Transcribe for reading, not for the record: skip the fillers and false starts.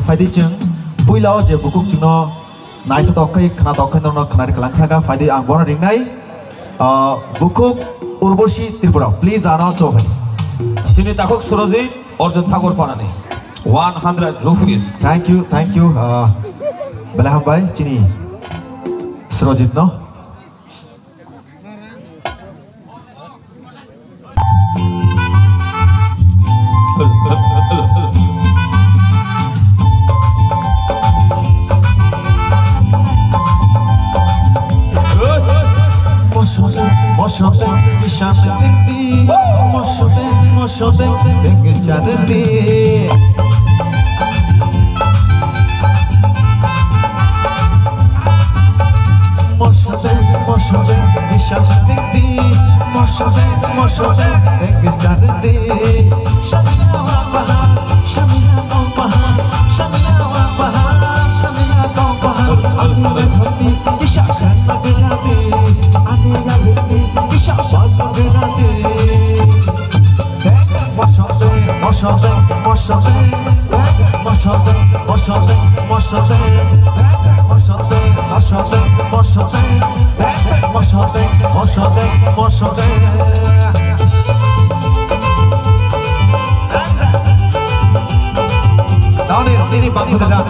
फायदे जों बुइलाव जे बुकुक जोंनो नायथ तखै खना तखै ननो खना खलां थागा फायदे आं बना रिंनाय बुकुक उर्वशी त्रिपुरा प्लीज आना चौभाई তিনি তাকক সুরজিৎ অর্জুন ঠাকুর পানানি 100 rupees थैंक यू बेला हम भाई चिनी सुरजित नो Ini bangku dah.